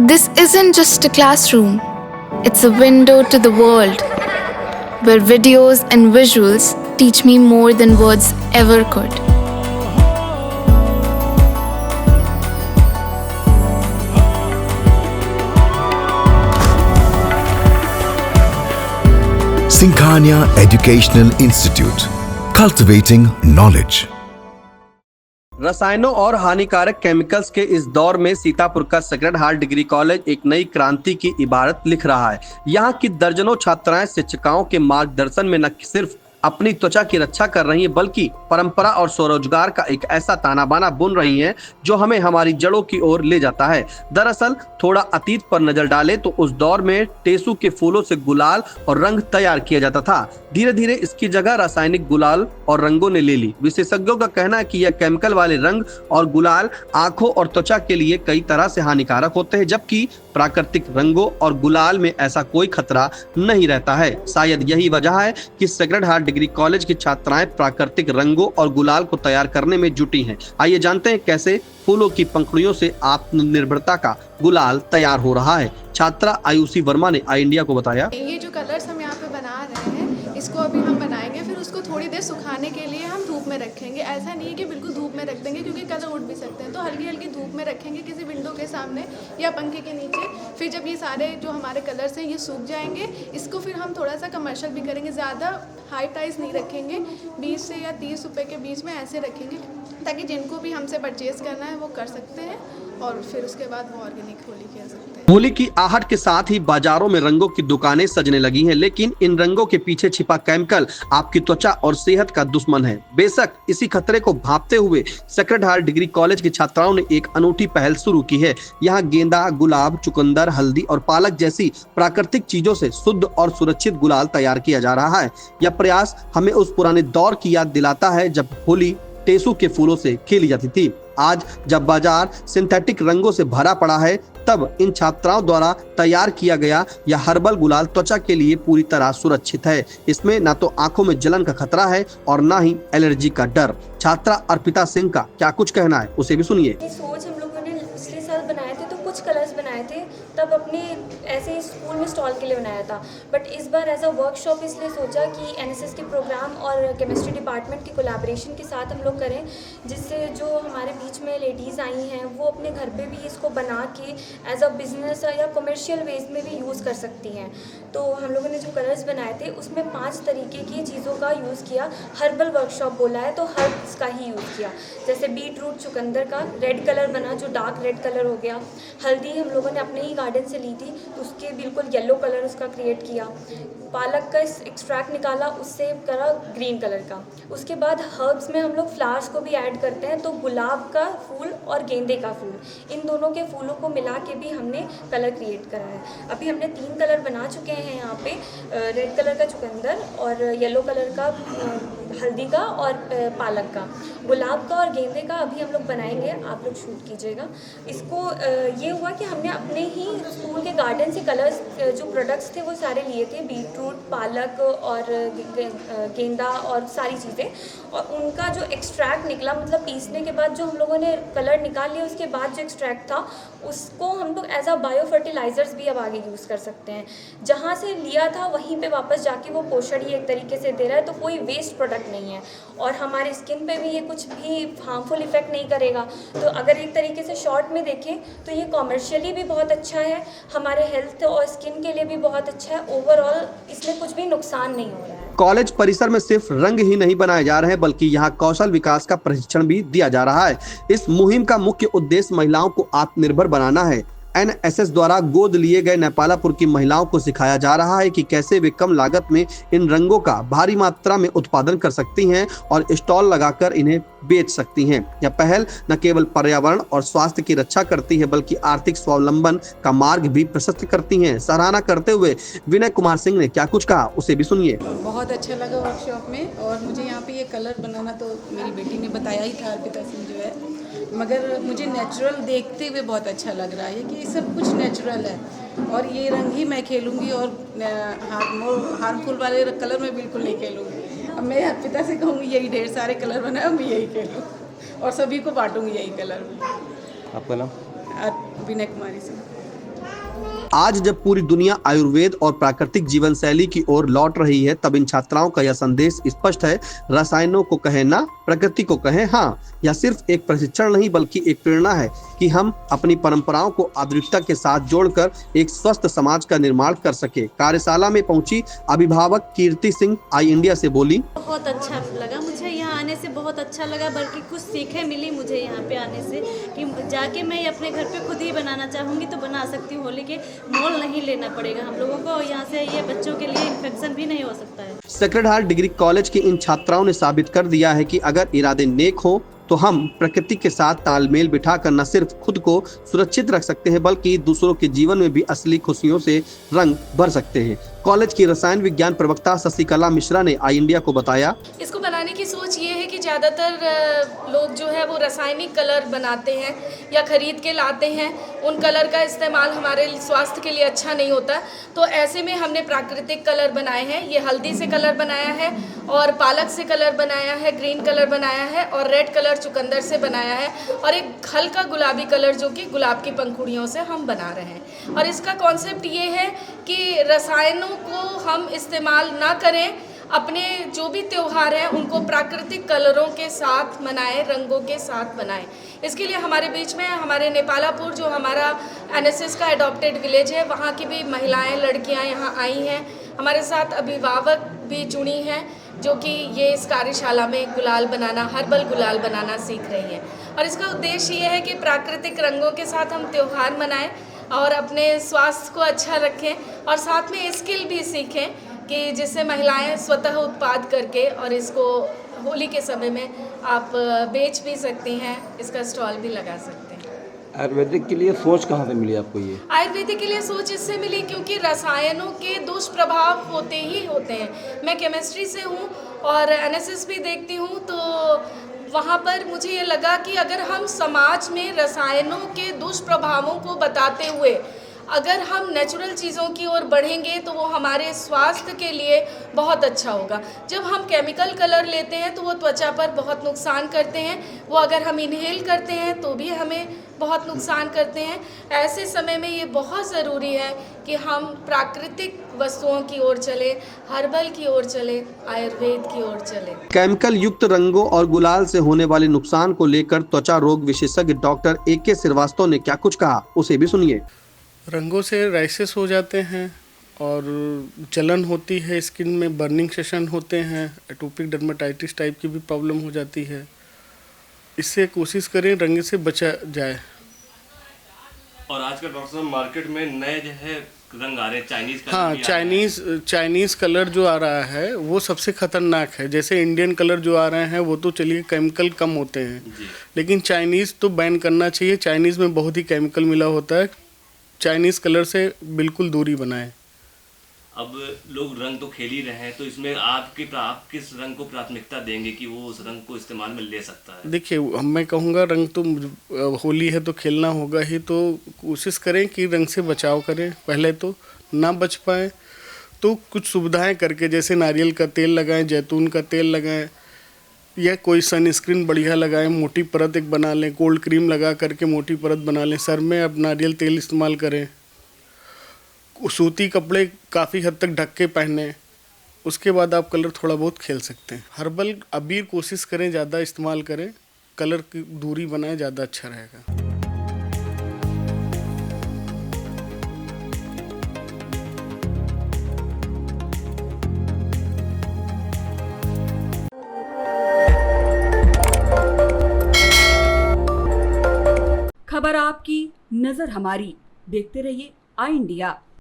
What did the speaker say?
This isn't just a classroom, it's a window to the world, where videos and visuals teach me more than words ever could. Sinkhania Educational Institute, cultivating knowledge. रसायनों और हानिकारक chemicals के इस दौर में सीतापुर का sacred heart degree college एक नई क्रांति की इबारत लिख रहा है। यहाँ की दर्जनों छात्राएं शिक्षिकाओं के मार्गदर्शन में न सिर्फ अपनी त्वचा की रक्षा कर रही हैं, बल्कि परंपरा और स्वरोजगार का एक ऐसा ताना बाना बुन रही हैं जो हमें हमारी जड़ों की ओर ले जाता है। दरअसल थोड़ा अतीत पर नजर डालें तो उस दौर में टेसू के फूलों से गुलाल और रंग तैयार किया जाता था। धीरे धीरे इसकी जगह रासायनिक गुलाल और रंगों ने ले ली। विशेषज्ञों का कहना है कि यह केमिकल वाले रंग और गुलाल आंखों और त्वचा के लिए कई तरह से हानिकारक होते हैं, जबकि प्राकृतिक रंगों और गुलाल में ऐसा कोई खतरा नहीं रहता है। शायद यही वजह है कि सेक्रेड हार्ट डिग्री कॉलेज की छात्राएं प्राकृतिक रंगों और गुलाल को तैयार करने में जुटी हैं। आइए जानते हैं कैसे फूलों की पंखुड़ियों से आत्मनिर्भरता का गुलाल तैयार हो रहा है। छात्रा आयुषी वर्मा ने आई इंडिया को बताया, ये जो कलर्स हम यहाँ पे बना रहे हैं, इसको अभी हम बनाएंगे, फिर उसको थोड़ी देर सुखाने के लिए हम धूप में रखेंगे। ऐसा नहीं है कि बिल्कुल धूप में रख देंगे, क्योंकि कलर उड़ भी सकते हैं, तो हल्की हल्की धूप में रखेंगे किसी विंडो के सामने या पंखे के नीचे। फिर जब ये सारे जो हमारे कलर्स हैं ये सूख जाएंगे, इसको फिर हम थोड़ा सा कमर्शियल भी करेंगे। ज़्यादा हाई प्राइस नहीं रखेंगे, 20 से या 30 रुपये के बीच में ऐसे रखेंगे, ताकि जिनको भी हमसे परचेज़ करना है वो कर सकते हैं, और फिर उसके बाद वो ऑर्गेनिक होली खेल सकते हैं। होली की आहट के साथ ही बाजारों में रंगों की दुकानें सजने लगी हैं, लेकिन इन रंगों के पीछे छिपा केमिकल आपकी त्वचा और सेहत का दुश्मन है। बेशक इसी खतरे को भांपते हुए सेक्रेड हार्ट डिग्री कॉलेज की छात्राओं ने एक अनूठी पहल शुरू की है। यहाँ गेंदा, गुलाब, चुकंदर, हल्दी और पालक जैसी प्राकृतिक चीजों से शुद्ध और सुरक्षित गुलाल तैयार किया जा रहा है। यह प्रयास हमें उस पुराने दौर की याद दिलाता है जब होली टेसू के फूलों से खेली जाती थी। आज जब बाजार सिंथेटिक रंगों से भरा पड़ा है, तब इन छात्राओं द्वारा तैयार किया गया यह हर्बल गुलाल त्वचा के लिए पूरी तरह सुरक्षित है। इसमें ना तो आंखों में जलन का खतरा है और ना ही एलर्जी का डर। छात्रा अर्पिता सिंह का क्या कुछ कहना है, उसे भी सुनिए। सोच हम लोगों ने पिछले साल बनाए थे, तो कुछ कलर्स बनाए थे, तब अपने ऐसे ही स्कूल में स्टॉल के लिए बनाया था। बट इस बार एज अ वर्कशॉप इसलिए सोचा कि एनएसएस के प्रोग्राम और केमिस्ट्री डिपार्टमेंट की कोलैबोरेशन के साथ हम लोग करें, जिससे जो हमारे बीच में लेडीज़ आई हैं वो अपने घर पे भी इसको बना के एज अ बिज़नेस या कमर्शियल वेज में भी यूज़ कर सकती हैं। तो हम लोगों ने जो कलर्स बनाए थे उसमें 5 तरीके की चीज़ों का यूज़ किया। हर्बल वर्कशॉप बोला है तो हर्ब्स का ही यूज़ किया, जैसे बीट रूट चुकंदर का रेड कलर बना, जो डार्क रेड कलर हो गया। हल्दी हम लोगों ने अपने ही गार्डन से ली थी, तो उसके बिल्कुल येलो कलर उसका क्रिएट किया। पालक का एक्सट्रैक्ट निकाला, उससे करा ग्रीन कलर का। उसके बाद हर्ब्स में हम लोग फ्लावर्स को भी ऐड करते हैं, तो गुलाब का फूल और गेंदे का फूल, इन दोनों के फूलों को मिला के भी हमने कलर क्रिएट करा है। अभी हमने 3 कलर बना चुके हैं यहाँ पे, रेड कलर का चुकंदर और येलो कलर का हल्दी का और पालक का। गुलाब का और गेंदे का अभी हम लोग बनाएंगे, आप लोग शूट कीजिएगा। इसको ये हुआ कि हमने अपने ही स्कूल के गार्डन से कलर्स जो प्रोडक्ट्स थे वो सारे लिए थे, बीटरूट, पालक और गेंदा और सारी चीज़ें, और उनका जो एक्सट्रैक्ट निकला, मतलब पीसने के बाद जो हम लोगों ने कलर निकाल लिया, उसके बाद जो एक्सट्रैक्ट था उसको हम लोग एज अ बायो फर्टिलाइज़र्स भी अब आगे यूज़ कर सकते हैं। जहाँ से लिया था वहीं पे वापस जाके वो पोषण ही एक तरीके से दे रहा है, तो कोई वेस्ट प्रोडक्ट नहीं है, और हमारे स्किन पे भी ये कुछ भी हार्मफुल इफेक्ट नहीं करेगा। तो अगर एक तरीके से शॉर्ट में देखें तो ये कॉमर्शियली भी बहुत अच्छा है, हमारे हेल्थ और स्किन के लिए भी बहुत अच्छा है। ओवरऑल इसमें कुछ भी नुकसान नहीं हो रहा है। कॉलेज परिसर में सिर्फ रंग ही नहीं बनाए जा रहे हैं, बल्कि यहाँ कौशल विकास का प्रशिक्षण भी दिया जा रहा है। इस मुहिम का मुख्य उद्देश्य महिलाओं को आत्मनिर्भर बनाना है। एनएसएस द्वारा गोद लिए गए नेपालापुर की महिलाओं को सिखाया जा रहा है कि कैसे वे कम लागत में इन रंगों का भारी मात्रा में उत्पादन कर सकती हैं और स्टॉल लगाकर इन्हें बेच सकती हैं। यह पहल न केवल पर्यावरण और स्वास्थ्य की रक्षा करती है, बल्कि आर्थिक स्वावलंबन का मार्ग भी प्रशस्त करती हैं। सराहना करते हुए विनय कुमार सिंह ने क्या कुछ कहा, उसे भी सुनिए। बहुत अच्छा लगा वर्कशॉप में, और मुझे यहाँ पे ये कलर बनाना तो मेरी बेटी ने बताया ही था, अर्पिता सिंह जो है, मगर मुझे नेचुरल देखते हुए बहुत अच्छा लग रहा है कि सब कुछ नेचुरल है, और ये रंग ही मैं खेलूँगी, और हार्मफुल वाले कलर मैं बिल्कुल नहीं खेलूँगी। अब मैं अर्पिता से कहूँगी यही ढेर सारे कलर बनाए, मैं यही खेलूँ और सभी को बांटूँगी यही कलर। आपका नाम? विनय कुमारी सिंह। आज जब पूरी दुनिया आयुर्वेद और प्राकृतिक जीवन शैली की ओर लौट रही है, तब इन छात्राओं का यह संदेश स्पष्ट है, रसायनों को कहें ना, प्रकृति को कहें हाँ। यह सिर्फ एक प्रशिक्षण नहीं बल्कि एक प्रेरणा है कि हम अपनी परंपराओं को आधुनिकता के साथ जोड़कर एक स्वस्थ समाज का निर्माण कर सके। कार्यशाला में पहुंची अभिभावक कीर्ति सिंह आई इंडिया से बोली, बहुत अच्छा लगा, मुझे यहाँ आने से बहुत अच्छा लगा, बल्कि कुछ सीखें मिली मुझे यहाँ पे आने से कि जाके मैं अपने घर पे खुद ही बनाना चाहूँगी तो बना सकती हूँ। होली के मोल नहीं लेना पड़ेगा हम लोगों को, यहाँ से ये बच्चों के लिए इन्फेक्शन भी नहीं हो सकता है। सेक्रेड हार्ट डिग्री कॉलेज की इन छात्राओं ने साबित कर दिया है कि अगर इरादे नेक हो तो हम प्रकृति के साथ तालमेल बिठाकर न सिर्फ खुद को सुरक्षित रख सकते हैं बल्कि दूसरों के जीवन में भी असली खुशियों से रंग भर सकते हैं। कॉलेज की रसायन विज्ञान प्रवक्ता शशिकला मिश्रा ने आई इंडिया को बताया, इसको बनाने की सोच ये है कि ज़्यादातर लोग जो है वो रासायनिक कलर बनाते हैं या खरीद के लाते हैं। उन कलर का इस्तेमाल हमारे स्वास्थ्य के लिए अच्छा नहीं होता, तो ऐसे में हमने प्राकृतिक कलर बनाए हैं। ये हल्दी से कलर बनाया है और पालक से कलर बनाया है, ग्रीन कलर बनाया है और रेड कलर चुकंदर से बनाया है और एक हल्का गुलाबी कलर जो कि गुलाब की पंखुड़ियों से हम बना रहे हैं। और इसका कॉन्सेप्ट ये है कि रसायनों को हम इस्तेमाल ना करें, अपने जो भी त्यौहार हैं उनको प्राकृतिक कलरों के साथ मनाएं, रंगों के साथ बनाएं। इसके लिए हमारे बीच में हमारे नेपालापुर जो हमारा एनएसएस का एडॉप्टेड विलेज है, वहाँ की भी महिलाएं, लड़कियाँ यहाँ आई हैं। हमारे साथ अभिभावक भी जुड़ी हैं जो कि ये इस कार्यशाला में गुलाल बनाना, हर्बल गुलाल बनाना सीख रही हैं। और इसका उद्देश्य ये है कि प्राकृतिक रंगों के साथ हम त्यौहार मनाएं और अपने स्वास्थ्य को अच्छा रखें और साथ में स्किल भी सीखें कि जिससे महिलाएं स्वतः उत्पाद करके और इसको होली के समय में आप बेच भी सकती हैं, इसका स्टॉल भी लगा सकते हैं। आयुर्वेदिक के लिए सोच कहाँ से मिली आपको? ये आयुर्वेदिक के लिए सोच इससे मिली क्योंकि रसायनों के दुष्प्रभाव होते ही होते हैं। मैं केमिस्ट्री से हूँ और एनएसएस भी देखती हूँ, तो वहाँ पर मुझे ये लगा कि अगर हम समाज में रसायनों के दुष्प्रभावों को बताते हुए अगर हम नेचुरल चीज़ों की ओर बढ़ेंगे तो वो हमारे स्वास्थ्य के लिए बहुत अच्छा होगा। जब हम केमिकल कलर लेते हैं तो वो त्वचा पर बहुत नुकसान करते हैं, वो अगर हम इनहेल करते हैं तो भी हमें बहुत नुकसान करते हैं। ऐसे समय में ये बहुत ज़रूरी है कि हम प्राकृतिक वस्तुओं की ओर चलें, हर्बल की ओर चलें, आयुर्वेद की ओर चलें। केमिकल युक्त रंगों और गुलाल से होने वाले नुकसान को लेकर त्वचा रोग विशेषज्ञ डॉक्टर AK श्रीवास्तव ने क्या कुछ कहा, उसे भी सुनिए। रंगों से रैशेस हो जाते हैं और जलन होती है, स्किन में बर्निंग सेशन होते हैं, एटोपिक डर्मेटाइटिस टाइप की भी प्रॉब्लम हो जाती है। इससे कोशिश करें रंग से बचा जाए। और आजकल डॉक्टर साहब मार्केट में नए जो है रंग आ रहे हैं, चाइनीज कलर। हाँ, चाइनीज़ कलर जो आ रहा है वो सबसे खतरनाक है। जैसे इंडियन कलर जो आ रहे हैं वो तो चलिए केमिकल कम होते हैं, लेकिन चाइनीज़ तो बैन करना चाहिए। चाइनीज़ में बहुत ही केमिकल मिला होता है। चाइनीज़ कलर से बिल्कुल दूरी बनाएं। अब लोग रंग तो खेल ही रहे हैं, तो इसमें आप किस रंग को प्राथमिकता देंगे कि वो उस रंग को इस्तेमाल में ले सकता है? देखिए, मैं कहूँगा रंग तो होली है तो खेलना होगा ही, तो कोशिश करें कि रंग से बचाव करें। पहले तो ना बच पाए तो कुछ सुविधाएं करके, जैसे नारियल का तेल लगाएं, जैतून का तेल लगाएं या कोई सनस्क्रीन बढ़िया लगाएं, मोटी परत एक बना लें, कोल्ड क्रीम लगा करके मोटी परत बना लें। सर में अब नारियल तेल इस्तेमाल करें। सूती कपड़े काफ़ी हद तक ढक के पहने, उसके बाद आप कलर थोड़ा बहुत खेल सकते हैं। हर्बल अबीर कोशिश करें ज़्यादा इस्तेमाल करें, कलर की दूरी बनाएं, ज़्यादा अच्छा रहेगा। खबर आपकी, नजर हमारी। देखते रहिए आई इंडिया।